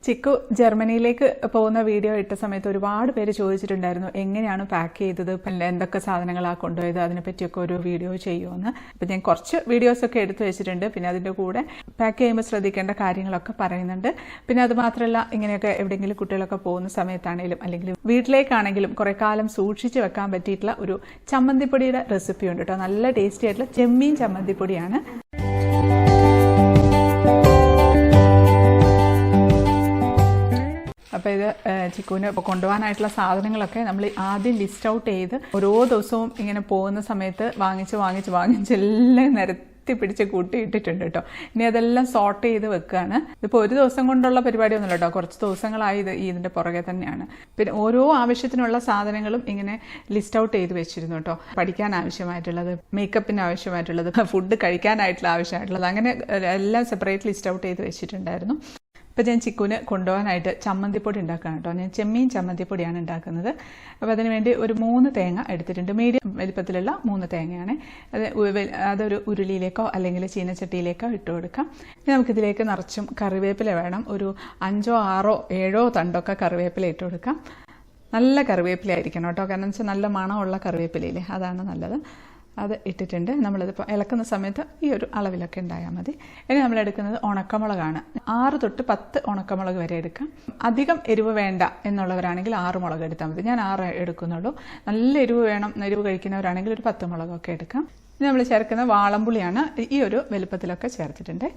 ചിക്കു ജർമ്മനിയിലേക്ക് പോകുന്ന വീഡിയോ ഇട്ട സമയത്ത് ഒരുപാട് പേര് ചോദിച്ചിട്ടുണ്ടായിരുന്നു എങ്ങനെയാണ് പാക്ക് ചെയ്തത്, പിന്നെ എന്തൊക്കെ സാധനങ്ങളാണ് കൊണ്ടുപോയത്, അതിനെപ്പറ്റിയൊക്കെ ഒരു വീഡിയോ ചെയ്യുമെന്ന്. അപ്പം ഞാൻ കുറച്ച് വീഡിയോസൊക്കെ എടുത്തു വെച്ചിട്ടുണ്ട്. പിന്നെ അതിൻ്റെ കൂടെ പാക്ക് ചെയ്യുമ്പോൾ ശ്രദ്ധിക്കേണ്ട കാര്യങ്ങളൊക്കെ പറയുന്നുണ്ട്. പിന്നെ അത് മാത്രമല്ല, ഇങ്ങനെയൊക്കെ എവിടെയെങ്കിലും കുട്ടികളൊക്കെ പോകുന്ന സമയത്താണെങ്കിലും അല്ലെങ്കിൽ വീട്ടിലേക്കാണെങ്കിലും കുറേ കാലം സൂക്ഷിച്ച് വെക്കാൻ പറ്റിയിട്ടുള്ള ഒരു ചമ്മന്തിപ്പൊടിയുടെ റെസിപ്പി ഉണ്ട് കേട്ടോ. നല്ല ടേസ്റ്റി ആയിട്ടുള്ള ചെമ്മീൻ ചമ്മന്തിപ്പൊടിയാണ്. അപ്പോൾ ഇത് ചിക്കുവിന് കൊണ്ടുപോകാനായിട്ടുള്ള സാധനങ്ങളൊക്കെ നമ്മൾ ആദ്യം ലിസ്റ്റ് ഔട്ട് ചെയ്ത് ഓരോ ദിവസവും ഇങ്ങനെ പോകുന്ന സമയത്ത് വാങ്ങിച്ച് എല്ലാം നിരത്തി പിടിച്ച് കൂട്ടിയിട്ടിട്ടുണ്ട് കേട്ടോ. ഇനി അതെല്ലാം സോർട്ട് ചെയ്ത് വെക്കുകയാണ്. ഇതിപ്പോൾ ഒരു ദിവസം കൊണ്ടുള്ള പരിപാടിയൊന്നുമില്ല കേട്ടോ, കുറച്ച് ദിവസങ്ങളായി ഇതിൻ്റെ പുറകെ തന്നെയാണ്. പിന്നെ ഓരോ ആവശ്യത്തിനുള്ള സാധനങ്ങളും ഇങ്ങനെ ലിസ്റ്റ് ഔട്ട് ചെയ്ത് വെച്ചിരുന്നു കേട്ടോ. പഠിക്കാൻ ആവശ്യമായിട്ടുള്ളത്, മേക്കപ്പിന് ആവശ്യമായിട്ടുള്ളത്, ഫുഡ് കഴിക്കാനായിട്ടുള്ള ആവശ്യമായിട്ടുള്ളത്, അങ്ങനെ എല്ലാം സെപ്പറേറ്റ് ലിസ്റ്റ് ഔട്ട് ചെയ്ത് വെച്ചിട്ടുണ്ടായിരുന്നു. ഇപ്പോൾ ഞാൻ ചിക്കുവിന് കൊണ്ടുപോകാനായിട്ട് ചമ്മന്തിപ്പൊടി ഉണ്ടാക്കുകയാണ് കേട്ടോ. ഞാൻ ചെമ്മീൻ ചമ്മന്തിപ്പൊടിയാണ് ഉണ്ടാക്കുന്നത്. അപ്പോൾ അതിന് വേണ്ടി ഒരു 3 തേങ്ങ എടുത്തിട്ടുണ്ട്. മീഡിയം വലിപ്പത്തിലുള്ള 3 തേങ്ങയാണ്. അതൊരു ഉരുളിയിലേക്കോ അല്ലെങ്കിൽ ചീനച്ചട്ടിയിലേക്കോ ഇട്ട് കൊടുക്കാം. ഇനി നമുക്കിതിലേക്ക് നിറച്ചും കറിവേപ്പില വേണം. ഒരു 5, 6, 7 തണ്ടൊക്കെ കറിവേപ്പില ഇട്ട് കൊടുക്കാം. നല്ല കറിവേപ്പില ആയിരിക്കണം കേട്ടോ, കാരണം വെച്ചാൽ നല്ല മണമുള്ള കറിവേപ്പിലയില്ലേ, അതാണ് നല്ലത്. അത് ഇട്ടിട്ടുണ്ട്. നമ്മളിതിപ്പോൾ ഇളക്കുന്ന സമയത്ത് ഈ ഒരു അളവിലൊക്കെ ഉണ്ടായാൽ മതി. ഇനി നമ്മൾ എടുക്കുന്നത് ഉണക്കമുളകാണ്. 6 തൊട്ട് 10 ഉണക്കമുളക് വരെ എടുക്കാം. അധികം എരിവ് വേണ്ട എന്നുള്ളവരാണെങ്കിൽ 6 മുളക് എടുത്താൽ മതി. ഞാൻ 6 എടുക്കുന്നുള്ളൂ. നല്ല എരിവ് വേണം, എരിവ് കഴിക്കുന്നവരാണെങ്കിൽ ഒരു 10 മുളകൊക്കെ എടുക്കാം. ഇനി നമ്മൾ ചേർക്കുന്ന വാളംപുളിയാണ്. ഈ ഒരു വലുപ്പത്തിലൊക്കെ ചേർത്തിട്ടുണ്ട്.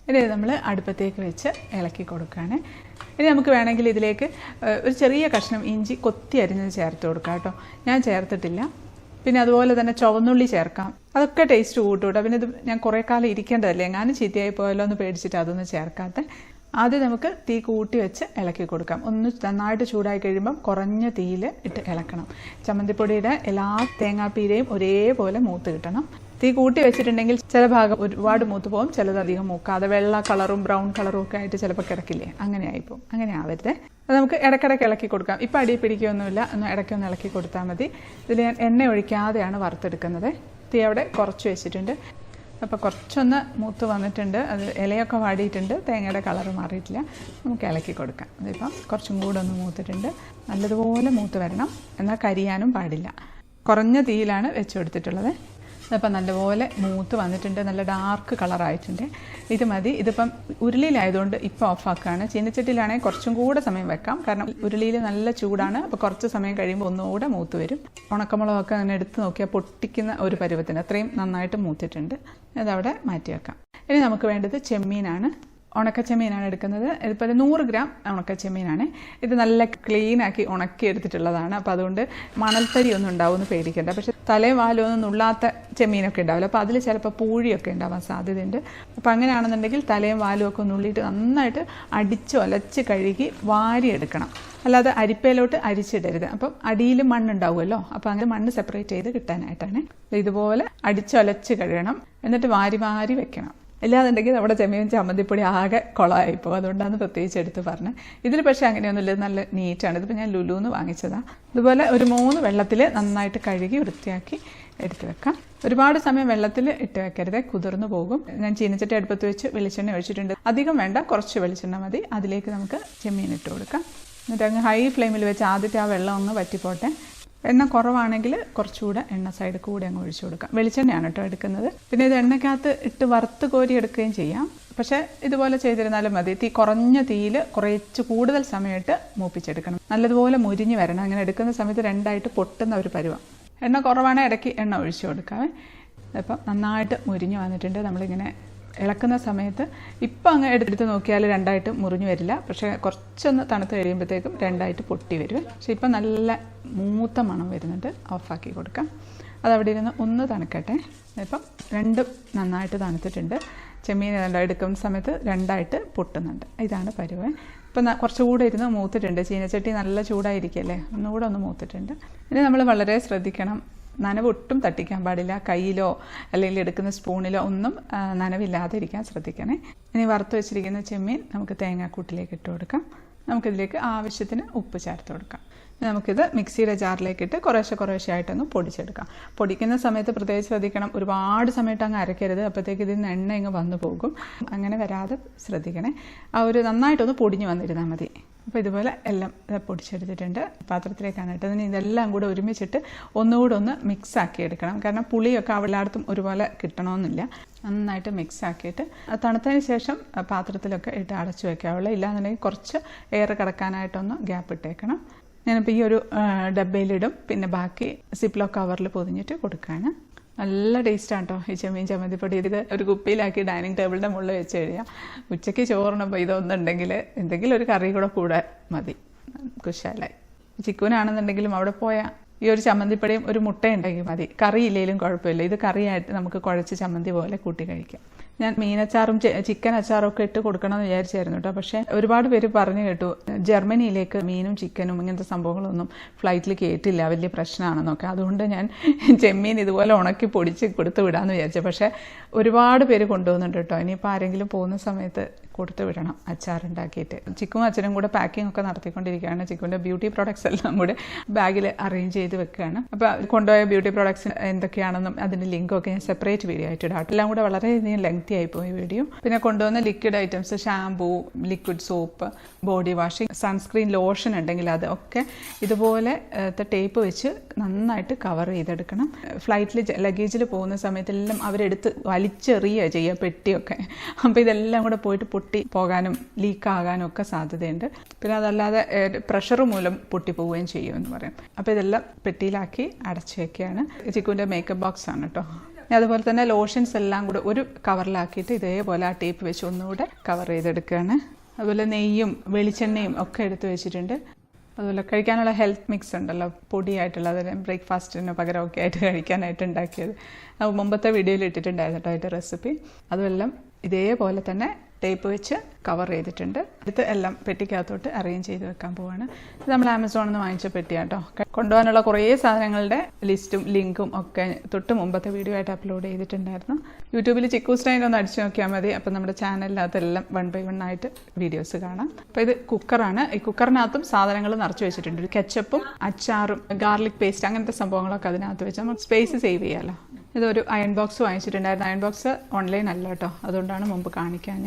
ഇനി നമ്മൾ അടുപ്പത്തേക്ക് വെച്ച് ഇളക്കി കൊടുക്കുകയാണ്. ഇനി നമുക്ക് വേണമെങ്കിൽ ഇതിലേക്ക് ഒരു ചെറിയ കഷ്ണം ഇഞ്ചി കൊത്തി അരിഞ്ഞത് ചേർത്ത് കൊടുക്കാം കേട്ടോ. ഞാൻ ചേർത്തിട്ടില്ല. പിന്നെ അതുപോലെ തന്നെ ചുവന്നുള്ളി ചേർക്കാം. അതൊക്കെ ടേസ്റ്റ് കൂട്ടുകൂട്ടോ. പിന്നെ ഇത് ഞാൻ കുറേ കാലം ഇരിക്കേണ്ടതല്ലേ, എങ്ങാനും ചീത്തയായി പോയല്ലോ എന്ന് പേടിച്ചിട്ട് അതൊന്നും ചേർക്കാത്ത. ആദ്യം നമുക്ക് തീ കൂട്ടി വെച്ച് ഇളക്കി കൊടുക്കാം. ഒന്ന് നന്നായിട്ട് ചൂടായി കഴിയുമ്പം കുറഞ്ഞ തീയിൽ ഇട്ട് ഇളക്കണം. ചമ്മന്തിപ്പൊടിയുടെ എല്ലാ തേങ്ങാപ്പീരയും ഒരേപോലെ മൂത്ത് കിട്ടണം. തീ കൂട്ടി വെച്ചിട്ടുണ്ടെങ്കിൽ ചില ഭാഗം ഒരുപാട് മൂത്ത് പോകും, ചിലതധികം മൂക്കാതെ വെള്ള കളറും ബ്രൗൺ കളറും ഒക്കെ ആയിട്ട് ചിലപ്പോൾ കിടക്കില്ലേ, അങ്ങനെ ആയിപ്പോവും. അങ്ങനെ ആവരുത്. അത് നമുക്ക് ഇടയ്ക്കിടയ്ക്ക് ഇളക്കി കൊടുക്കാം. ഇപ്പം അടി പിടിക്കുകയൊന്നുമില്ല, ഒന്ന് ഇടയ്ക്കൊന്ന് ഇളക്കി കൊടുത്താൽ മതി. ഇതിൽ ഞാൻ എണ്ണ ഒഴിക്കാതെയാണ് വറുത്തെടുക്കുന്നത്. തീ അവിടെ കുറച്ച് വെച്ചിട്ടുണ്ട്. അപ്പോൾ കുറച്ചൊന്ന് മൂത്ത് വന്നിട്ടുണ്ട്. അത് ഇലയൊക്കെ വാടിയിട്ടുണ്ട്, തേങ്ങയുടെ കളറ് മാറിയിട്ടില്ല. നമുക്ക് ഇളക്കി കൊടുക്കാം. അതിപ്പം കുറച്ചും കൂടെ ഒന്ന് മൂത്തിട്ടുണ്ട്. നല്ലതുപോലെ മൂത്ത് വരണം, എന്നാൽ കരിയാനും പാടില്ല. കുറഞ്ഞ തീയിലാണ് വെച്ച് കൊടുത്തിട്ടുള്ളത്. അപ്പം നല്ലപോലെ മൂത്ത് വന്നിട്ടുണ്ട്, നല്ല ഡാർക്ക് കളറായിട്ടുണ്ട്. ഇത് മതി. ഇതിപ്പം ഉരുളിയിലായതുകൊണ്ട് ഇപ്പം ഓഫാക്കുകയാണ്. ചീനച്ചട്ടിയിലാണെങ്കിൽ കുറച്ചും കൂടെ സമയം വെക്കാം, കാരണം ഉരുളിയിൽ നല്ല ചൂടാണ്. അപ്പോൾ കുറച്ച് സമയം കഴിയുമ്പോൾ ഒന്നുകൂടെ മൂത്ത് വരും. ഉണക്കമുളകൊക്കെ അങ്ങനെ എടുത്ത് നോക്കിയാൽ പൊട്ടിക്കുന്ന ഒരു പരുവത്തിന് അത്രയും നന്നായിട്ട് മൂത്തിട്ടുണ്ട്. അതവിടെ മാറ്റി വെക്കാം. ഇനി നമുക്ക് വേണ്ടത് ചെമ്മീനാണ്. ഉണക്കച്ചെമ്മീനാണ് എടുക്കുന്നത്. ഇതിപ്പോൾ 100 ഗ്രാം ഉണക്കച്ചെമ്മീനാണ്. ഇത് നല്ല ക്ലീനാക്കി ഉണക്കി എടുത്തിട്ടുള്ളതാണ്. അപ്പോൾ അതുകൊണ്ട് മണൽത്തരി ഒന്നും ഉണ്ടാവുമെന്ന് പേടിക്കേണ്ട. പക്ഷെ തലയും വാലും ഒന്നും നുള്ളാത്ത ചെമ്മീനൊക്കെ ഉണ്ടാവില്ല, അപ്പോൾ അതിൽ ചിലപ്പോൾ പൂഴിയൊക്കെ ഉണ്ടാവാൻ സാധ്യതയുണ്ട്. അപ്പോൾ അങ്ങനെയാണെന്നുണ്ടെങ്കിൽ തലയും വാലും ഒക്കെ നുള്ളിയിട്ട് നന്നായിട്ട് അടിച്ചൊലച്ച് കഴുകി വാരിയെടുക്കണം. അല്ലാതെ അരിപ്പയിലോട്ട് അരിച്ചിടരുത്. അപ്പം അടിയിൽ മണ്ണുണ്ടാവുമല്ലോ, അപ്പോൾ അങ്ങനെ മണ്ണ് സെപ്പറേറ്റ് ചെയ്ത് കിട്ടാനായിട്ടാണ്. ഇതുപോലെ അടിച്ചൊലച്ച് കഴുകണം. എന്നിട്ട് വാരി വെക്കണം. ഇല്ലാന്നുണ്ടെങ്കിൽ നമ്മുടെ ചെമ്മീൻ ചമ്മന്തിപ്പൊടി ആകെ കുളമായിപ്പോൾ. അതുകൊണ്ടാണ് പ്രത്യേകിച്ച് എടുത്ത് പറഞ്ഞത്. ഇതിൽ പക്ഷേ അങ്ങനെയൊന്നുമില്ല, നല്ല നീറ്റാണ്. ഇതിപ്പോൾ ഞാൻ ലുലുന്ന് വാങ്ങിച്ചതാണ്. ഇതുപോലെ ഒരു 3 വെള്ളത്തിൽ നന്നായിട്ട് കഴുകി വൃത്തിയാക്കി എടുത്ത് വെക്കാം. ഒരുപാട് സമയം വെള്ളത്തിൽ ഇട്ട് വെക്കരുത്, കുതിർന്നു പോകും. ഞാൻ ചീനച്ചട്ടി അടുപ്പത്ത് വെച്ച് വെളിച്ചെണ്ണ ഒഴിച്ചിട്ടുണ്ട്. അധികം വേണ്ട, കുറച്ച് വെളിച്ചെണ്ണ മതി. അതിലേക്ക് നമുക്ക് ചെമ്മീൻ ഇട്ട് കൊടുക്കാം. എന്നിട്ട് അങ്ങ് ഹൈ ഫ്ലെയിമിൽ വെച്ച് ആദ്യത്തെ ആ വെള്ളം ഒന്ന് വറ്റിപ്പോട്ടെ. എണ്ണ കുറവാണെങ്കിൽ കുറച്ചുകൂടെ എണ്ണ സൈഡ് കൂടെ അങ്ങ് ഒഴിച്ചു കൊടുക്കാം. വെളിച്ചെണ്ണയാണ് കേട്ടോ എടുക്കുന്നത്. പിന്നെ ഇത് എണ്ണയ്ക്കകത്ത് ഇട്ട് വറുത്ത് കോരി എടുക്കുകയും ചെയ്യാം. പക്ഷേ ഇതുപോലെ ചെയ്തിരുന്നാലും മതി. തീ കുറഞ്ഞ തീയിൽ കുറച്ച് കൂടുതൽ സമയത്ത് മൂപ്പിച്ചെടുക്കണം. നല്ലതുപോലെ മുരിഞ്ഞ് വരണം. അങ്ങനെ എടുക്കുന്ന സമയത്ത് 2ആയിട്ട് പൊട്ടുന്ന ഒരു പരുവം. എണ്ണ കുറവാണെങ്കിൽ ഇടയ്ക്ക് എണ്ണ ഒഴിച്ചു കൊടുക്കാവേ. അപ്പം നന്നായിട്ട് മുരിഞ്ഞ് വന്നിട്ടുണ്ട്. നമ്മളിങ്ങനെ ഇളക്കുന്ന സമയത്ത് ഇപ്പം അങ്ങ് എടുത്ത് നോക്കിയാൽ 2ആയിട്ട് മുറിഞ്ഞു വരില്ല. പക്ഷേ കുറച്ചൊന്ന് തണുത്ത് കഴിയുമ്പോഴത്തേക്കും 2ആയിട്ട് പൊട്ടി വരും. പക്ഷേ ഇപ്പം നല്ല മൂത്ത മണം വരുന്നുണ്ട്. ഓഫാക്കി കൊടുക്കാം. അതവിടെ ഇരുന്ന് ഒന്ന് തണുക്കട്ടെ. ഇപ്പം 2 നന്നായിട്ട് തണുത്തിട്ടുണ്ട്. ചെമ്മീൻ എടുക്കുന്ന സമയത്ത് 2ആയിട്ട് പൊട്ടുന്നുണ്ട്. ഇതാണ് പരുവ. ഇപ്പം കുറച്ചുകൂടെ ഇരുന്ന് മൂത്തിട്ടുണ്ട്. ചീനച്ചട്ടി നല്ല ചൂടായിരിക്കല്ലേ, ഒന്നുകൂടെ ഒന്ന് മൂത്തിട്ടുണ്ട്. ഇനി നമ്മൾ വളരെ ശ്രദ്ധിക്കണം. നനവ് ഒട്ടും തട്ടിക്കാൻ പാടില്ല. കയ്യിലോ അല്ലെങ്കിൽ എടുക്കുന്ന സ്പൂണിലോ ഒന്നും നനവില്ലാതെ ഇരിക്കാൻ ശ്രദ്ധിക്കണേ. ഇനി വറുത്ത് വെച്ചിരിക്കുന്ന ചെമ്മീൻ നമുക്ക് തേങ്ങാക്കൂട്ടിലേക്ക് ഇട്ട് കൊടുക്കാം. നമുക്കിതിലേക്ക് ആവശ്യത്തിന് ഉപ്പ് ചേർത്ത് കൊടുക്കാം. നമുക്കിത് മിക്സിയുടെ ജാറിലേക്കിട്ട് കുറേശ്ശെ ആയിട്ടൊന്ന് പൊടിച്ചെടുക്കാം. പൊടിക്കുന്ന സമയത്ത് പ്രത്യേകിച്ച് ശ്രദ്ധിക്കണം, ഒരുപാട് സമയത്ത് അങ്ങ് അരക്കരുത്, അപ്പോഴത്തേക്ക് ഇതിൽ നിന്ന് എണ്ണ ഇങ്ങ് വന്നു പോകും. അങ്ങനെ വരാതെ ശ്രദ്ധിക്കണേ. നന്നായിട്ടൊന്ന് പൊടിഞ്ഞ് വന്നിരുന്നാൽ മതി. അപ്പോൾ ഇതുപോലെ എല്ലാം പൊടിച്ചെടുത്തിട്ടുണ്ട്. പാത്രത്തിലേക്കാണ് ഇട്ടത്. ഇനി ഇതെല്ലാം കൂടെ ഒരുമിച്ചിട്ട് ഒന്നുകൂടെ ഒന്ന് മിക്സ് ആക്കി എടുക്കണം. കാരണം പുളിയൊക്കെ എല്ലായിടത്തും ഒരുപോലെ കിട്ടണമെന്നില്ല. നന്നായിട്ട് മിക്സ് ആക്കിയിട്ട് തണുത്തതിന് ശേഷം പാത്രത്തിലൊക്കെ ഇട്ട് അടച്ചു വയ്ക്കാവുള്ളൂ. ഇല്ലാന്നുണ്ടെങ്കിൽ കുറച്ച് എയർ കിടക്കാനായിട്ടൊന്ന് ഗ്യാപ്പ് ഇട്ടേക്കണം. ഞാനിപ്പോൾ ഈ ഒരു ഡബ്ബയിലിടും, പിന്നെ ബാക്കി സിപ്ലോ കവറിൽ പൊതിഞ്ഞിട്ട് കൊടുക്കുകയാണ്. നല്ല ടേസ്റ്റാണ് കേട്ടോ ഈ ചെമ്മീൻ ചമ്മന്തിപ്പൊടി. ഇത് ഒരു കുപ്പിയിലാക്കി ഡൈനിങ് ടേബിളിൻ്റെ മുകളിൽ വെച്ച് കഴിയാം. ഉച്ചയ്ക്ക് ചോറിനപ്പോൾ ഇതൊന്നുണ്ടെങ്കിൽ എന്തെങ്കിലും ഒരു കറി കൂടെ മതി, കുശാലായി. ചിക്കുനാണെന്നുണ്ടെങ്കിലും അവിടെ പോയാൽ ഈ ഒരു ചമ്മന്തിപ്പൊടിയും ഒരു മുട്ടയുണ്ടെങ്കിൽ മതി. കറിയില്ലെങ്കിലും കുഴപ്പമില്ല. ഇത് കറിയായിട്ട് നമുക്ക് കുഴച്ച് ചമ്മന്തി പോലെ കൂട്ടി കഴിക്കാം. ഞാൻ മീനച്ചാറും ചിക്കൻ അച്ചാറും ഒക്കെ ഇട്ട് കൊടുക്കണമെന്ന് വിചാരിച്ചായിരുന്നു കേട്ടോ. പക്ഷേ ഒരുപാട് പേര് പറഞ്ഞു കേട്ടു ജർമ്മനിയിലേക്ക് മീനും ചിക്കനും ഇങ്ങനത്തെ സംഭവങ്ങളൊന്നും ഫ്ലൈറ്റിൽ കയറ്റില്ല, വലിയ പ്രശ്നമാണെന്നൊക്കെ. അതുകൊണ്ട് ഞാൻ ചെമ്മീൻ ഇതുപോലെ ഉണക്കി പൊടിച്ച് കൊടുത്തു വിടാമെന്ന് വിചാരിച്ചു. പക്ഷേ ഒരുപാട് പേര് കൊണ്ടുപോകുന്നുണ്ട് കേട്ടോ. ഇനിയിപ്പോൾ ആരെങ്കിലും പോകുന്ന സമയത്ത് കൊടുത്തു വിടണം അച്ചാറുണ്ടാക്കിയിട്ട്. ചിക്കും അച്ഛനും കൂടെ പാക്കിംഗ് ഒക്കെ നടത്തിക്കൊണ്ടിരിക്കുകയാണ്. ചിക്കുവിൻ്റെ ബ്യൂട്ടി പ്രോഡക്ട്സ് എല്ലാം കൂടെ ബാഗിൽ അറേഞ്ച് ചെയ്ത് വെക്കുകയാണ്. അപ്പോൾ കൊണ്ടുപോയ ബ്യൂട്ടി പ്രോഡക്ട്സ് എന്തൊക്കെയാണെന്നും അതിൻ്റെ ലിങ്കൊക്കെ ഞാൻ സെപ്പറേറ്റ് വീഡിയോ ആയിട്ട് ഇടാം. എല്ലാം കൂടെ വളരെയധികം ലെങ്തി ആയിപ്പോയി വീഡിയോ. പിന്നെ കൊണ്ടുവന്ന liquid items, shampoo, liquid soap, body washing, sunscreen, lotion ഉണ്ടെങ്കിൽ അതൊക്കെ ഇതുപോലെ ടേപ്പ് വെച്ച് നന്നായിട്ട് കവർ ചെയ്തെടുക്കണം. ഫ്ലൈറ്റിൽ ലഗേജിൽ പോകുന്ന സമയത്തെല്ലാം അവരെടുത്ത് വലിച്ചെറിയുക ചെയ്യുക പെട്ടിയൊക്കെ. അപ്പോൾ ഇതെല്ലാം കൂടെ പോയിട്ട് പൊട്ടി പോകാനും ലീക്കാകാനും ഒക്കെ സാധ്യതയുണ്ട്. പിന്നെ അതല്ലാതെ പ്രഷർ മൂലം പൊട്ടിപ്പോവുകയും ചെയ്യുമെന്ന് പറയും. അപ്പോൾ ഇതെല്ലാം പെട്ടിയിലാക്കി അടച്ചു വയ്ക്കുകയാണ്. ചിക്കുവിൻ്റെ മേക്കപ്പ് ബോക്സ് ആണ് കേട്ടോ. അതുപോലെ തന്നെ ലോഷൻസ് എല്ലാം കൂടെ ഒരു കവറിലാക്കിയിട്ട് ഇതേപോലെ ആ ടേപ്പ് വെച്ച് ഒന്നുകൂടെ കവർ ചെയ്തെടുക്കുകയാണ്. അതുപോലെ നെയ്യും വെളിച്ചെണ്ണയും ഒക്കെ എടുത്ത് വെച്ചിട്ടുണ്ട്. അതുപോലെ കഴിക്കാനുള്ള ഹെൽത്ത് മിക്സ് ഉണ്ടല്ലോ, പൊടിയായിട്ടുള്ള, അതിന് ബ്രേക്ക്ഫാസ്റ്റിന് പകരമൊക്കെ ആയിട്ട് കഴിക്കാനായിട്ട് ഉണ്ടാക്കിയത്. മുമ്പത്തെ വീഡിയോയിൽ ഇട്ടിട്ടുണ്ടായിരുന്നു കേട്ടോ അതിൻ്റെ റെസിപ്പി. അതുമെല്ലാം ഇതേപോലെ തന്നെ ടേപ്പ് വെച്ച് കവർ ചെയ്തിട്ടുണ്ട്. ഇത് എല്ലാം പെട്ടിക്കകത്തോട്ട് അറേഞ്ച് ചെയ്ത് വെക്കാൻ പോവാണ്. ഇത് നമ്മൾ ആമസോണിൽ നിന്ന് വാങ്ങിച്ച പെട്ടിയാണ് കേട്ടോ. കൊണ്ടുപോകാനുള്ള കുറേ സാധനങ്ങളുടെ ലിസ്റ്റും ലിങ്കും ഒക്കെ തൊട്ട് മുമ്പത്തെ വീഡിയോ ആയിട്ട് അപ്ലോഡ് ചെയ്തിട്ടുണ്ടായിരുന്നു. യൂട്യൂബിൽ ചിക്കൂസ്ഡൈൻ ഒന്ന് അടിച്ചു നോക്കിയാൽ മതി. അപ്പം നമ്മുടെ ചാനലിനകത്തെല്ലാം 1 by 1 ആയിട്ട് വീഡിയോസ് കാണാം. അപ്പോൾ ഇത് കുക്കറാണ്. ഈ കുക്കറിനകത്തും സാധനങ്ങൾ നിറച്ച് വെച്ചിട്ടുണ്ട്. ഒരു കെച്ചപ്പും അച്ചാറും ഗാർലിക് പേസ്റ്റ് അങ്ങനത്തെ സംഭവങ്ങളൊക്കെ അതിനകത്ത് വെച്ച് നമ്മൾ സ്പേസ് സേവ് ചെയ്യാമല്ലോ. ഇതൊരു അയൺ ബോക്സ് വാങ്ങിച്ചിട്ടുണ്ടായിരുന്നു. അയൺ ബോക്സ് ഓൺലൈൻ അല്ല കേട്ടോ, അതുകൊണ്ടാണ് മുമ്പ് കാണിക്കാൻ.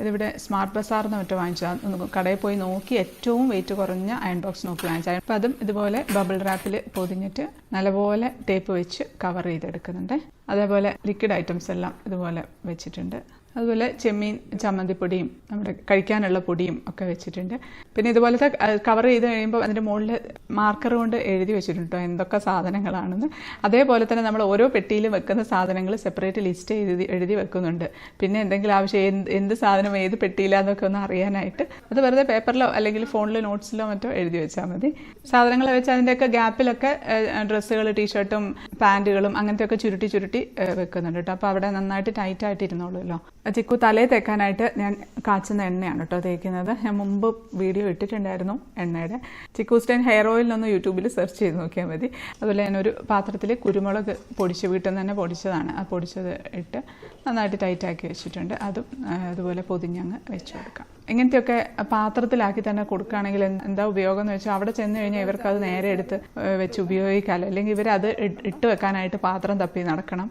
ഇതിവിടെ സ്മാർട്ട് ബസാറിന് മറ്റോ വാങ്ങിച്ചതാണ്. കടയിൽ പോയി നോക്കി ഏറ്റവും വെയിറ്റ് കുറഞ്ഞ അയൺ ബോക്സ് നോക്കി വാങ്ങിച്ചത്. അപ്പോൾ അതും ഇതുപോലെ ബബിൾ റാപ്പിൽ പൊതിഞ്ഞിട്ട് നല്ലപോലെ ടേപ്പ് വെച്ച് കവർ ചെയ്തെടുക്കുന്നുണ്ട്. അതേപോലെ ലിക്വിഡ് ഐറ്റംസ് എല്ലാം ഇതുപോലെ വെച്ചിട്ടുണ്ട്. അതുപോലെ ചെമ്മീൻ ചമ്മന്തിപ്പൊടിയും നമ്മുടെ കഴിക്കാനുള്ള പൊടിയും ഒക്കെ വെച്ചിട്ടുണ്ട്. പിന്നെ ഇതുപോലത്തെ കവർ ചെയ്ത് കഴിയുമ്പോൾ അതിൻ്റെ മുകളിൽ മാർക്കർ കൊണ്ട് എഴുതി വെച്ചിട്ടുണ്ട് എന്തൊക്കെ സാധനങ്ങളാണെന്ന്. അതേപോലെ തന്നെ നമ്മൾ ഓരോ പെട്ടിയിലും വെക്കുന്ന സാധനങ്ങൾ സെപ്പറേറ്റ് ലിസ്റ്റ് എഴുതി വെക്കുന്നുണ്ട്. പിന്നെ എന്തെങ്കിലും ആവശ്യം എന്ത് സാധനം ഏത് പെട്ടിയിലാന്നൊക്കെ ഒന്ന് അറിയാനായിട്ട് അത് വെറുതെ പേപ്പറിലോ അല്ലെങ്കിൽ ഫോണിലോ നോട്ട്സിലോ മറ്റോ എഴുതി വെച്ചാൽ മതി. സാധനങ്ങൾ വെച്ച് അതിൻ്റെയൊക്കെ ഗ്യാപ്പിലൊക്കെ ഡ്രസ്സുകൾ, ടീഷർട്ടും പാൻറ്റുകളും അങ്ങനത്തെയൊക്കെ ചുരുട്ടി വെക്കുന്നുണ്ട് കേട്ടോ. അപ്പോൾ അവിടെ നന്നായിട്ട് ടൈറ്റായിട്ട് ഇരുന്നോളൂല്ലോ. ചിക്കു തലയിൽ തേക്കാനായിട്ട് ഞാൻ കാച്ചുന്ന എണ്ണയാണ് കേട്ടോ തേക്കുന്നത്. ഞാൻ മുമ്പ് വീഡിയോ ഇട്ടിട്ടുണ്ടായിരുന്നു എണ്ണയുടെ. ചിക്കൂസ്ഡൈൻ ഹെയർ ഓയിലൊന്ന് യൂട്യൂബിൽ സെർച്ച് ചെയ്ത് നോക്കിയാൽ മതി. അതുപോലെ ഞാനൊരു പാത്രത്തിൽ കുരുമുളക് പൊടിച്ച് വീട്ടിൽ നിന്ന് തന്നെ പൊടിച്ചതാണ്. ആ പൊടിച്ചത് ഇട്ട് നന്നായിട്ട് ടൈറ്റാക്കി വെച്ചിട്ടുണ്ട്. അതും അതുപോലെ പൊതിഞ്ഞങ്ങ് വെച്ച് കൊടുക്കാം. ഇങ്ങനത്തെയൊക്കെ പാത്രത്തിലാക്കി തന്നെ കൊടുക്കുകയാണെങ്കിൽ എന്താ ഉപയോഗം എന്ന് വെച്ചാൽ അവിടെ ചെന്ന് കഴിഞ്ഞാൽ ഇവർക്ക് അത് നേരെ എടുത്ത് വെച്ച് ഉപയോഗിക്കാമല്ലോ. അല്ലെങ്കിൽ ഇവരത് ഇട്ട് വെക്കാനായിട്ട് പാത്രം തപ്പി നടക്കണം.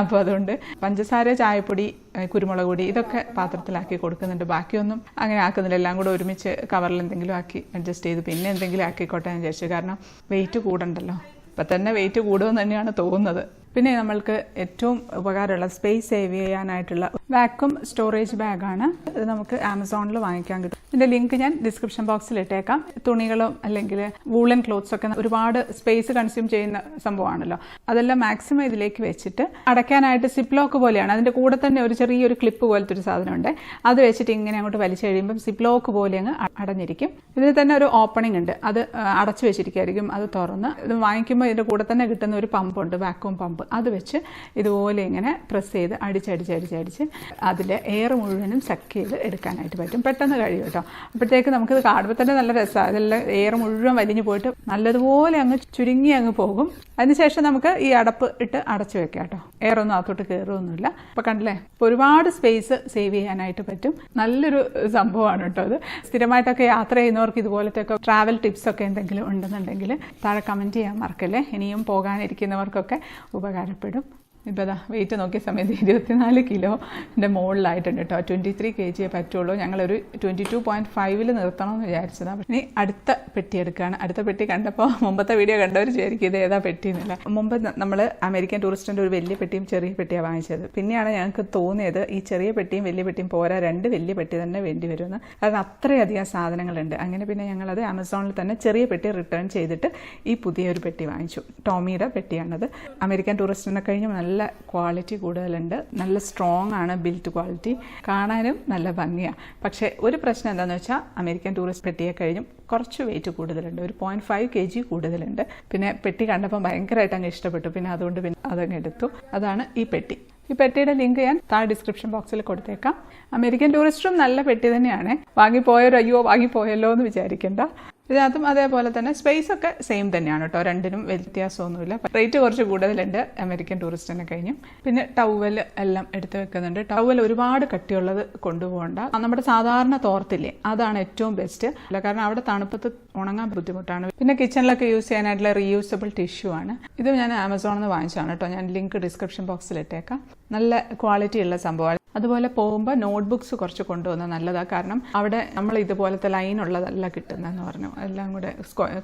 അപ്പോൾ അതുകൊണ്ട് പഞ്ചസാര, ചായപ്പൊടി, കുരുമുളക് പൊടി ഇതൊക്കെ പാത്രത്തിലാക്കി കൊടുക്കുന്നുണ്ട്. ബാക്കിയൊന്നും അങ്ങനെ ആക്കുന്നില്ല. എല്ലാം കൂടെ ഒരുമിച്ച് കവറിൽ എന്തെങ്കിലും ആക്കി അഡ്ജസ്റ്റ് ചെയ്ത് പിന്നെ എന്തെങ്കിലും ആക്കിക്കോട്ടെ എന്ന് വിചാരിച്ചു. കാരണം വെയിറ്റ് കൂടണ്ടല്ലോ. ഇപ്പം തന്നെ വെയിറ്റ് കൂടുമെന്ന് തന്നെയാണ് തോന്നുന്നത്. പിന്നെ നമ്മൾക്ക് ഏറ്റവും ഉപകാരമുള്ള സ്പേസ് സേവ് ചെയ്യാനായിട്ടുള്ള വാക്യൂം സ്റ്റോറേജ് ബാഗാണ്. ഇത് നമുക്ക് ആമസോണിൽ വാങ്ങിക്കാൻ കിട്ടും. ഇതിൻ്റെ ലിങ്ക് ഞാൻ ഡിസ്ക്രിപ്ഷൻ ബോക്സിൽ ഇട്ടേക്കാം. തുണികളും അല്ലെങ്കിൽ വൂളൻ ക്ലോത്ത്സ് ഒക്കെ ഒരുപാട് സ്പേസ് കൺസ്യൂം ചെയ്യുന്ന സംഭവമാണല്ലോ. അതെല്ലാം മാക്സിമം ഇതിലേക്ക് വെച്ചിട്ട് അടയ്ക്കാനായിട്ട് സിപ്ലോക്ക് പോലെയാണ്. അതിൻ്റെ കൂടെ തന്നെ ഒരു ചെറിയൊരു ക്ലിപ്പ് പോലത്തെ ഒരു സാധനമുണ്ട്. അത് വെച്ചിട്ട് ഇങ്ങനെ അങ്ങോട്ട് വലിച്ചു കഴിയുമ്പം സിപ്ലോക്ക് പോലെ അങ്ങ് അടഞ്ഞിരിക്കും. ഇതിന് തന്നെ ഒരു ഓപ്പണിംഗ് ഉണ്ട്. അത് അടച്ചു വെച്ചിരിക്കുകയായിരിക്കും. അത് തുറന്ന് ഇത് വാങ്ങിക്കുമ്പോൾ ഇതിൻ്റെ കൂടെ തന്നെ കിട്ടുന്ന ഒരു പമ്പുണ്ട്, വാക്യൂം പമ്പ്. അത് വെച്ച് ഇതുപോലെ ഇങ്ങനെ പ്രസ് ചെയ്ത് അടിച്ച് അതിൽ എയർ മുഴുവനും സക്ക് ചെയ്ത് എടുക്കാനായിട്ട് പറ്റും. പെട്ടെന്ന് കഴിയും കേട്ടോ. അപ്പോഴത്തേക്ക് നമുക്കിത് കാണുമ്പോൾ തന്നെ നല്ല രസമാണ്. അതെല്ലാം എയർ മുഴുവൻ വലിഞ്ഞു പോയിട്ട് നല്ലതുപോലെ അങ്ങ് ചുരുങ്ങി അങ്ങ് പോകും. അതിനുശേഷം നമുക്ക് ഈ അടപ്പ് ഇട്ട് അടച്ചു വെക്കാം കേട്ടോ. എയർ ഒന്നും അകത്തോട്ട് കയറുമൊന്നുമില്ല. അപ്പോൾ കണ്ടില്ലേ, ഇപ്പോൾ ഒരുപാട് സ്പേസ് സേവ് ചെയ്യാനായിട്ട് പറ്റും. നല്ലൊരു സംഭവമാണ് കേട്ടോ ഇത്. സ്ഥിരമായിട്ടൊക്കെ യാത്ര ചെയ്യുന്നവർക്ക് ഇതുപോലത്തെ ഒക്കെ ട്രാവൽ ടിപ്സ് ഒക്കെ എന്തെങ്കിലും ഉണ്ടെന്നുണ്ടെങ്കിൽ താഴെ കമൻറ്റ് ചെയ്യാൻ മറക്കല്ലേ. ഇനിയും പോകാനിരിക്കുന്നവർക്കൊക്കെ ഉപകാരപ്പെടും. ഇപ്പോൾ അതാ വെയിറ്റ് നോക്കിയ സമയത്ത് 24 കിലോൻ്റെ മുകളിലായിട്ടുണ്ട് കേട്ടോ. 23 kg പറ്റുള്ളൂ. ഞങ്ങളൊരു 22.5 നിർത്തണമെന്ന് വിചാരിച്ചതാണ്. ഇനി അടുത്ത പെട്ടി എടുക്കുകയാണ്. അടുത്ത പെട്ടി കണ്ടപ്പോൾ മുമ്പത്തെ വീഡിയോ കണ്ടവർ വിചാരിക്കും ഇത് ഏതാ പെട്ടി എന്നില്ല. മുമ്പ് നമ്മൾ അമേരിക്കൻ ടൂറിസ്റ്റിൻ്റെ ഒരു വലിയ പെട്ടിയും ചെറിയ പെട്ടിയാണ് വാങ്ങിച്ചത്. പിന്നെയാണ് ഞങ്ങൾക്ക് തോന്നിയത് ഈ ചെറിയ പെട്ടിയും വലിയ പെട്ടിയും പോരാ, 2 വലിയ പെട്ടി തന്നെ വേണ്ടി വരുമെന്ന്. കാരണം അത്രയധികം സാധനങ്ങളുണ്ട്. അങ്ങനെ പിന്നെ ഞങ്ങളത് ആമസോണിൽ തന്നെ ചെറിയ പെട്ടി റിട്ടേൺ ചെയ്തിട്ട് ഈ പുതിയൊരു പെട്ടി വാങ്ങിച്ചു. ടോമിയുടെ പെട്ടിയാണത്. അമേരിക്കൻ ടൂറിസ്റ്റിനെ കഴിഞ്ഞ് നല്ല ക്വാളിറ്റി കൂടുതലുണ്ട്. നല്ല സ്ട്രോങ് ആണ് ബിൽറ്റ് ക്വാളിറ്റി. കാണാനും നല്ല ഭംഗിയാണ്. പക്ഷേ ഒരു പ്രശ്നം എന്താണെന്ന് വെച്ചാൽ അമേരിക്കൻ ടൂറിസ്റ്റ് പെട്ടിയെ കഴിഞ്ഞും കുറച്ച് വെയിറ്റ് കൂടുതലുണ്ട്. ഒരു 0.5 kg കൂടുതലുണ്ട്. പിന്നെ പെട്ടി കണ്ടപ്പോൾ ഭയങ്കരമായിട്ട് അങ്ങ് ഇഷ്ടപ്പെട്ടു. പിന്നെ അതുകൊണ്ട് പിന്നെ അതങ്ങ് എടുത്തു. അതാണ് ഈ പെട്ടി. ഈ പെട്ടിയുടെ ലിങ്ക് ഞാൻ താഴെ ഡിസ്ക്രിപ്ഷൻ ബോക്സിൽ കൊടുത്തേക്കാം. അമേരിക്കൻ ടൂറിസ്റ്റും നല്ല പെട്ടി തന്നെയാണ്. വാങ്ങിപ്പോയവരോ അയ്യോ വാങ്ങിപ്പോയല്ലോ എന്ന് വിചാരിക്കേണ്ട. ഇതിനകത്തും അതേപോലെ തന്നെ സ്പേസ് ഒക്കെ സെയിം തന്നെയാണ് കേട്ടോ. രണ്ടിനും വ്യത്യാസമൊന്നുമില്ല. റേറ്റ് കുറച്ച് കൂടുതലുണ്ട് അമേരിക്കൻ ടൂറിസ്റ്റിനെ കഴിഞ്ഞും. പിന്നെ ടവൽ എല്ലാം എടുത്ത് വെക്കുന്നുണ്ട്. ടവൽ ഒരുപാട് കട്ടിയുള്ളത് കൊണ്ടുപോകണ്ട. നമ്മുടെ സാധാരണ തോർത്തില്ലേ, അതാണ് ഏറ്റവും ബെസ്റ്റ്. അല്ല, കാരണം അവിടെ തണുപ്പത്ത് ഉണങ്ങാൻ ബുദ്ധിമുട്ടാണ്. പിന്നെ കിച്ചണിലൊക്കെ യൂസ് ചെയ്യാനായിട്ടുള്ള റീയൂസബിൾ ടിഷ്യൂ ആണ്. ഇത് ഞാൻ ആമസോണിൽ നിന്ന് വാങ്ങിച്ചതാണ് കേട്ടോ. ഞാൻ ലിങ്ക് ഡിസ്ക്രിപ്ഷൻ ബോക്സിൽ ഇട്ടേക്കാം. നല്ല ക്വാളിറ്റി ഉള്ള സംഭവമാണ്. അതുപോലെ പോകുമ്പോൾ നോട്ട്ബുക്സ് കുറച്ച് കൊണ്ടുവന്നത് നല്ലതാണ്. കാരണം അവിടെ നമ്മൾ ഇതുപോലത്തെ ലൈനുള്ളതല്ല കിട്ടുന്നതെന്ന് പറഞ്ഞു. എല്ലാം കൂടെ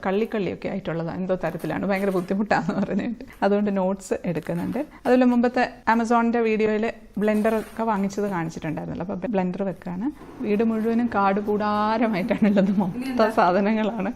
കള്ളിയൊക്കെ ആയിട്ടുള്ളതാണ്. എന്തോ തരത്തിലാണ്, ഭയങ്കര ബുദ്ധിമുട്ടാണെന്ന് പറഞ്ഞിട്ട് അതുകൊണ്ട് നോട്ട്സ് എടുക്കുന്നുണ്ട്. അതുപോലെ മുമ്പത്തെ ആമസോണിൻ്റെ വീഡിയോയിൽ ബ്ലെൻഡറൊക്കെ വാങ്ങിച്ചത് കാണിച്ചിട്ടുണ്ടായിരുന്നല്ലോ. അപ്പോൾ ബ്ലെൻഡർ വെക്കാണ്. വീട് മുഴുവനും കാട് കൂടാരമായിട്ടാണുള്ളത്. മൊത്തം സാധനങ്ങളാണ്.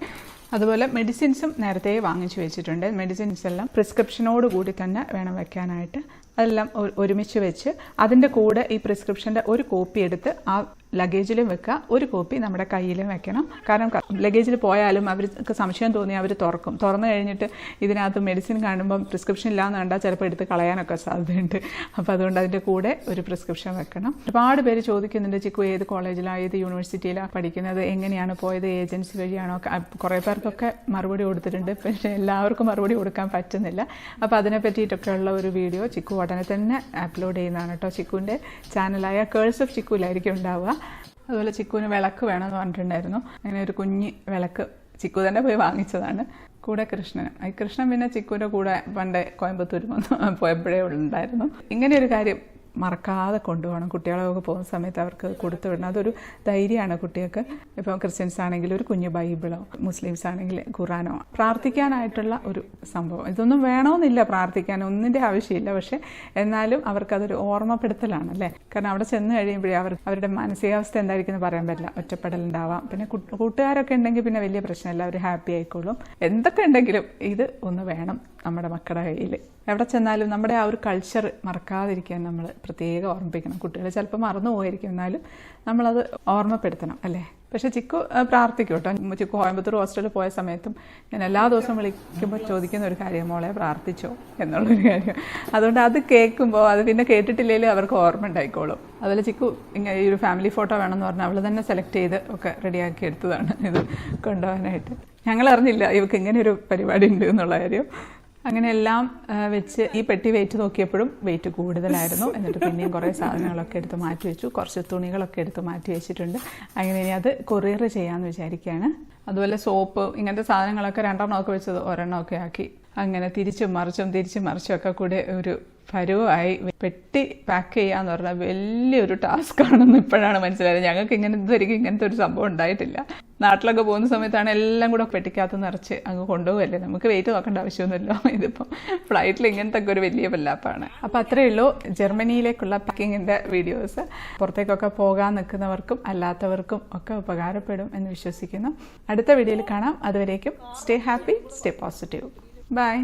അതുപോലെ മെഡിസിൻസും നേരത്തെ വാങ്ങിച്ചു വെച്ചിട്ടുണ്ട്. മെഡിസിൻസ് എല്ലാം പ്രിസ്ക്രിപ്ഷനോട് കൂടി തന്നെ വേണം വെക്കാനായിട്ട്. അതെല്ലാം ഒരുമിച്ച് വെച്ച് അതിൻ്റെ കൂടെ ഈ പ്രിസ്ക്രിപ്ഷൻ്റെ ഒരു കോപ്പി എടുത്ത് ആ ലഗേജിലും വെക്കുക, ഒരു കോപ്പി നമ്മുടെ കയ്യിലും വെക്കണം. കാരണം ലഗേജിൽ പോയാലും അവർക്ക് സംശയം തോന്നി അവർ തുറന്നു കഴിഞ്ഞിട്ട് ഇതിനകത്ത് മെഡിസിൻ കാണുമ്പം പ്രിസ്ക്രിപ്ഷൻ ഇല്ലാന്ന് കണ്ടാൽ ചിലപ്പോൾ എടുത്ത് കളയാനൊക്കെ സാധ്യതയുണ്ട്. അപ്പോൾ അതുകൊണ്ട് അതിൻ്റെ കൂടെ ഒരു പ്രിസ്ക്രിപ്ഷൻ വെക്കണം. ഒരുപാട് പേര് ചോദിക്കുന്നുണ്ട്, ചിക്കു ഏത് കോളേജിലാണ് ഏത് യൂണിവേഴ്സിറ്റിയിലാണ് പഠിക്കുന്നത്, എങ്ങനെയാണ് പോയത്, ഏജൻസി വഴിയാണോ? കുറേ പേർക്കൊക്കെ മറുപടി കൊടുത്തിട്ടുണ്ട്. പക്ഷേ എല്ലാവർക്കും മറുപടി കൊടുക്കാൻ പറ്റുന്നില്ല. അപ്പോൾ അതിനെ പറ്റിയിട്ടൊക്കെയുള്ള ഒരു വീഡിയോ ചിക്കു ഉടനെ തന്നെ അപ്ലോഡ് ചെയ്യുന്നതാണ് കേട്ടോ. ചിക്കുവിൻ്റെ ചാനലായ കേൾസ് ഓഫ് ചിക്കുവിലായിരിക്കും ഉണ്ടാവുക. അതുപോലെ ചിക്കുവിന് വിളക്ക് വേണമെന്ന് പറഞ്ഞിട്ടുണ്ടായിരുന്നു. അങ്ങനെ ഒരു കുഞ്ഞ് വിളക്ക് ചിക്കു തന്നെ പോയി വാങ്ങിച്ചതാണ്. കൂടെ കൃഷ്ണനും. ഈ കൃഷ്ണൻ പിന്നെ ചിക്കുവിൻ്റെ കൂടെ പണ്ട് കോയമ്പത്തൂർ പോയപ്പോഴേ ഉണ്ടായിരുന്നു. ഇങ്ങനെ ഒരു കാര്യം മറക്കാതെ കൊണ്ടുപോകണം. കുട്ടികളൊക്കെ പോകുന്ന സമയത്ത് അവർക്ക് കൊടുത്തു വിടണം. അതൊരു ധൈര്യമാണ് കുട്ടികൾക്ക്. ഇപ്പോൾ ക്രിസ്ത്യൻസ് ആണെങ്കിൽ ഒരു കുഞ്ഞു ബൈബിളോ, മുസ്ലിംസ് ആണെങ്കിൽ ഖുറാനോ, പ്രാർത്ഥിക്കാനായിട്ടുള്ള ഒരു സംഭവം. ഇതൊന്നും വേണമെന്നില്ല, പ്രാർത്ഥിക്കാൻ ഒന്നിൻ്റെ ആവശ്യമില്ല. പക്ഷേ എന്നാലും അവർക്കതൊരു ഓർമ്മപ്പെടുത്തലാണ് അല്ലേ. കാരണം അവിടെ ചെന്ന് കഴിയുമ്പോഴേ അവരുടെ മാനസികാവസ്ഥ എന്തായിരിക്കും എന്ന് പറയാൻ പറ്റില്ല. ഒറ്റപ്പെടലുണ്ടാവാം. പിന്നെ കൂട്ടുകാരൊക്കെ ഉണ്ടെങ്കിൽ പിന്നെ വലിയ പ്രശ്നമില്ല, അവർ ഹാപ്പി ആയിക്കോളും. എന്തൊക്കെ ഉണ്ടെങ്കിലും ഇത് ഒന്ന് വേണം നമ്മുടെ മക്കളുടെ കയ്യിൽ. എവിടെ ചെന്നാലും നമ്മുടെ ആ ഒരു കൾച്ചർ മറക്കാതിരിക്കാൻ നമ്മൾ പ്രത്യേകം ഓർമ്മിപ്പിക്കണം. കുട്ടികൾ ചിലപ്പോൾ മറന്നു പോയിരിക്കും, എന്നാലും നമ്മളത് ഓർമ്മപ്പെടുത്തണം അല്ലേ. പക്ഷേ ചിക്കു പ്രാർത്ഥിക്കും കേട്ടോ. ചിക്കു കോയമ്പത്തൂർ ഹോസ്റ്റലിൽ പോയ സമയത്തും ഞാൻ എല്ലാ ദിവസവും വിളിക്കുമ്പോൾ ചോദിക്കുന്ന ഒരു കാര്യം, മോളെ പ്രാർത്ഥിച്ചോ എന്നുള്ളൊരു കാര്യം. അതുകൊണ്ട് അത് കേൾക്കുമ്പോൾ അത് പിന്നെ കേട്ടിട്ടില്ലെങ്കിലും അവർക്ക് ഓർമ്മ ഉണ്ടായിക്കോളും. അതുപോലെ ചിക്കു ഇങ്ങനെ ഈ ഒരു ഫാമിലി ഫോട്ടോ വേണമെന്ന് പറഞ്ഞാൽ അവൾ തന്നെ സെലക്ട് ചെയ്ത് ഒക്കെ റെഡിയാക്കി എടുത്തതാണ് ഇത് കൊണ്ടുപോകാനായിട്ട്. ഞങ്ങൾ അറിഞ്ഞില്ല ഇവർക്ക് ഇങ്ങനെ ഒരു പരിപാടി ഉണ്ട് എന്നുള്ള കാര്യം. അങ്ങനെ എല്ലാം വെച്ച് ഈ പെട്ടി വെയിറ്റ് നോക്കിയപ്പോഴും വെയിറ്റ് കൂടുതലായിരുന്നു. എന്നിട്ട് പിന്നെയും കുറേ സാധനങ്ങളൊക്കെ എടുത്ത് മാറ്റി വെച്ചു. കുറച്ച് തുണികളൊക്കെ എടുത്ത് മാറ്റി വെച്ചിട്ടുണ്ട്. അങ്ങനെ ഇനി അത് കൊറിയർ ചെയ്യാമെന്ന് വിചാരിക്കുകയാണ്. അതുപോലെ സോപ്പ് ഇങ്ങനത്തെ സാധനങ്ങളൊക്കെ 2 വെച്ചത് 1 ആക്കി അങ്ങനെ തിരിച്ചും മറിച്ചും ഒക്കെ കൂടെ ഒരു പരുവായി. പെട്ടി പാക്ക് ചെയ്യാന്ന് പറഞ്ഞാൽ വലിയൊരു ടാസ്ക് ആണെന്ന് ഇപ്പോഴാണ് മനസ്സിലായത്. ഞങ്ങൾക്ക് ഇങ്ങനത്തെ ഒരു സംഭവം ഉണ്ടായിട്ടില്ല. നാട്ടിലൊക്കെ പോകുന്ന സമയത്താണ് എല്ലാം കൂടെ പെട്ടിക്കകത്ത് നിറച്ച് അങ്ങ് കൊണ്ടുപോകല്ലേ. നമുക്ക് വെയിറ്റ് നോക്കേണ്ട ആവശ്യമൊന്നുമില്ലോ. ഇതിപ്പം ഫ്ലൈറ്റിൽ ഇങ്ങനത്തെ ഒക്കെ ഒരു വലിയ വല്ലാപ്പാണ്. അപ്പോൾ അത്രയേ ഉള്ളൂ ജർമ്മനിയിലേക്കുള്ള പാക്കിങ്ങിൻ്റെ വീഡിയോസ്. പുറത്തേക്കൊക്കെ പോകാൻ നിൽക്കുന്നവർക്കും അല്ലാത്തവർക്കും ഒക്കെ ഉപകാരപ്പെടും എന്ന് വിശ്വസിക്കുന്നു. അടുത്ത വീഡിയോയിൽ കാണാം. അതുവരേക്കും stay happy, stay positive. By.